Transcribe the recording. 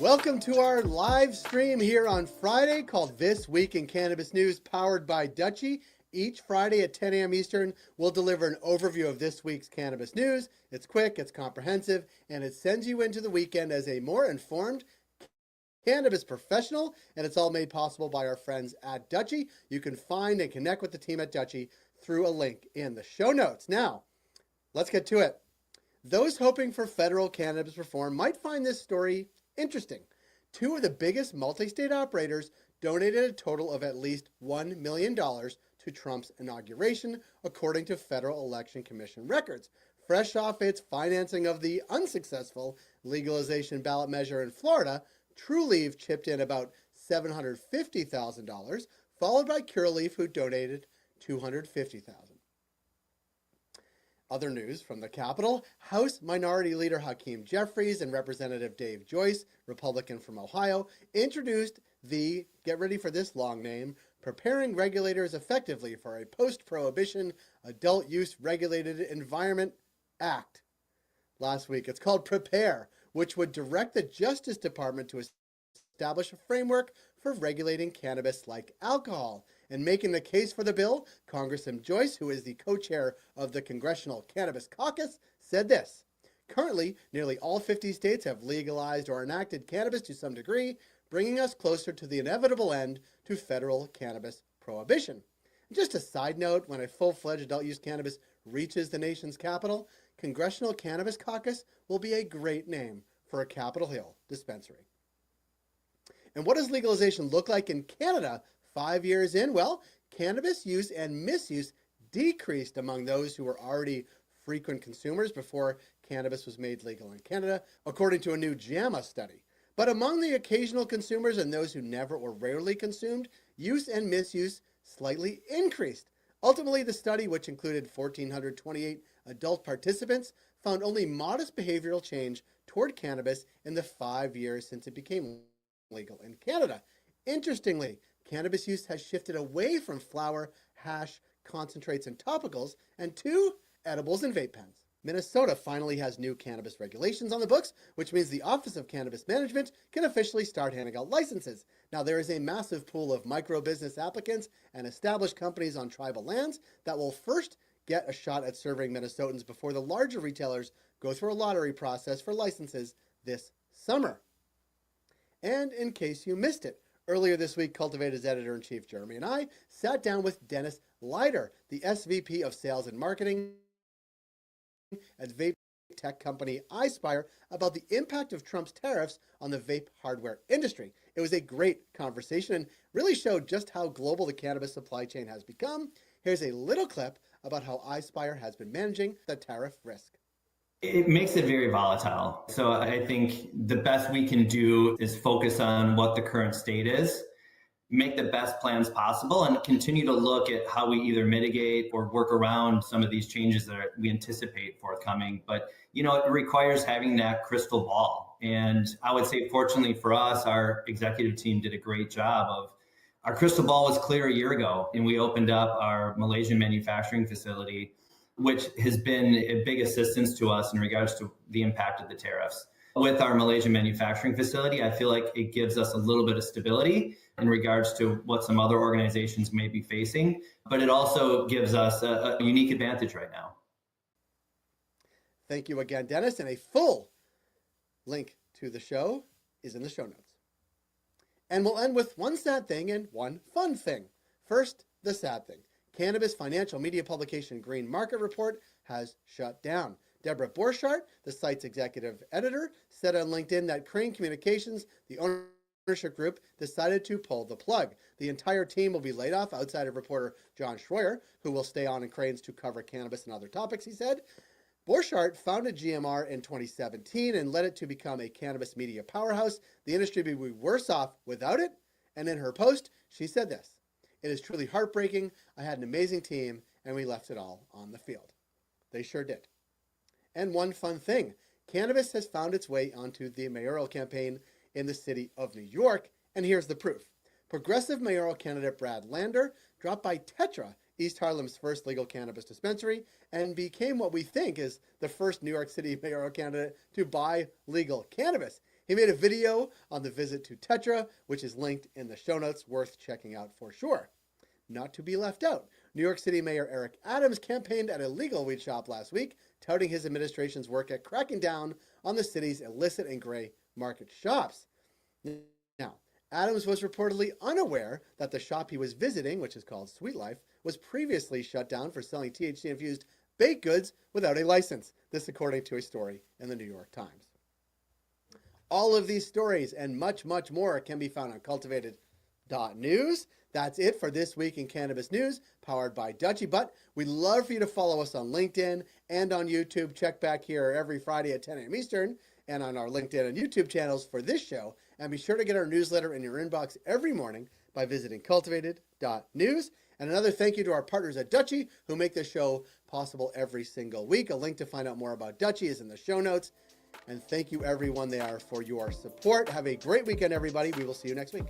Welcome to our live stream here on Friday called This Week in Cannabis News, powered by Dutchie. Each Friday at 10 a.m. Eastern, we'll deliver an overview of this week's cannabis news. It's quick, it's comprehensive, and it sends you into the weekend as a more informed cannabis professional, and it's all made possible by our friends at Dutchie. You can find and connect with the team at Dutchie through a link in the show notes. Now, let's get to it. Those hoping for federal cannabis reform might find this story interesting. Two of the biggest multi-state operators donated a total of at least $1 million to Trump's inauguration, according to Federal Election Commission records. Fresh off its financing of the unsuccessful legalization ballot measure in Florida, Trulieve chipped in about $750,000, followed by Curaleaf, who donated $250,000. Other news from the Capitol: House Minority Leader Hakeem Jeffries and Representative Dave Joyce, Republican from Ohio, introduced the, get ready for this long name, Preparing Regulators Effectively for a Post-Prohibition Adult Use Regulated Environment Act last week. It's called Prepare, which would direct the Justice Department to establish a framework for regulating cannabis like alcohol. And making the case for the bill, Congressman Joyce, who is the co-chair of the Congressional Cannabis Caucus, said this: "Currently, nearly all 50 states have legalized or enacted cannabis to some degree, bringing us closer to the inevitable end to federal cannabis prohibition." Just a side note, when a full-fledged adult use cannabis reaches the nation's capital, Congressional Cannabis Caucus will be a great name for a Capitol Hill dispensary. And what does legalization look like in Canada 5 years in? Well, cannabis use and misuse decreased among those who were already frequent consumers before cannabis was made legal in Canada, according to a new JAMA study. But among the occasional consumers and those who never or rarely consumed, use and misuse slightly increased. Ultimately, the study, which included 1,428 adult participants, found only modest behavioral change toward cannabis in the 5 years since it became legal in Canada. Interestingly, cannabis use has shifted away from flower, hash, concentrates, and topicals, and to edibles and vape pens. Minnesota finally has new cannabis regulations on the books, which means the Office of Cannabis Management can officially start handing out licenses. Now, there is a massive pool of micro-business applicants and established companies on tribal lands that will first get a shot at serving Minnesotans before the larger retailers go through a lottery process for licenses this summer. And in case you missed it, earlier this week, Cultivated's editor-in-chief Jeremy and I sat down with Dennis Leider, the SVP of Sales and Marketing at vape tech company iSpire, about the impact of Trump's tariffs on the vape hardware industry. It was a great conversation and really showed just how global the cannabis supply chain has become. Here's a little clip about how iSpire has been managing the tariff risk. It makes it very volatile. So I think the best we can do is focus on what the current state is, make the best plans possible, and continue to look at how we either mitigate or work around some of these changes that we anticipate forthcoming. But, it requires having that crystal ball. And I would say, fortunately for us, our executive team did a great job of, our crystal ball was clear a year ago, and we opened up our Malaysian manufacturing facility, which has been a big assistance to us in regards to the impact of the tariffs. With our Malaysian manufacturing facility, I feel like it gives us a little bit of stability in regards to what some other organizations may be facing, but it also gives us a unique advantage right now. Thank you again, Dennis, and a full link to the show is in the show notes. And we'll end with one sad thing and one fun thing. First, the sad thing. Cannabis financial media publication Green Market Report has shut down. Deborah Borchardt, the site's executive editor, said on LinkedIn that Crane Communications, the ownership group, decided to pull the plug. The entire team will be laid off outside of reporter John Schroyer, who will stay on in Cranes to cover cannabis and other topics, he said. Borchardt founded GMR in 2017 and led it to become a cannabis media powerhouse. The industry would be worse off without it. And in her post, she said this: "It is truly heartbreaking. I had an amazing team, and we left it all on the field." They sure did. And one fun thing, cannabis has found its way onto the mayoral campaign in the city of New York, and here's the proof. Progressive mayoral candidate Brad Lander dropped by Tetra, East Harlem's first legal cannabis dispensary, and became what we think is the first New York City mayoral candidate to buy legal cannabis. He made a video on the visit to Tetra, which is linked in the show notes, worth checking out for sure. Not to be left out, New York City Mayor Eric Adams campaigned at a legal weed shop last week, touting his administration's work at cracking down on the city's illicit and gray market shops. Now, Adams was reportedly unaware that the shop he was visiting, which is called Sweet Life, was previously shut down for selling THC-infused baked goods without a license. This according to a story in the New York Times. All of these stories and much, much more can be found on cultivated.news. That's it for this week in cannabis news, powered by Dutchie. But we'd love for you to follow us on LinkedIn and on YouTube. Check back here every Friday at 10 a.m. Eastern and on our LinkedIn and YouTube channels for this show. And be sure to get our newsletter in your inbox every morning by visiting cultivated.news. And another thank you to our partners at Dutchie, who make this show possible every single week. A link to find out more about Dutchie is in the show notes. And thank you everyone there for your support. Have a great weekend, everybody. We will see you next week.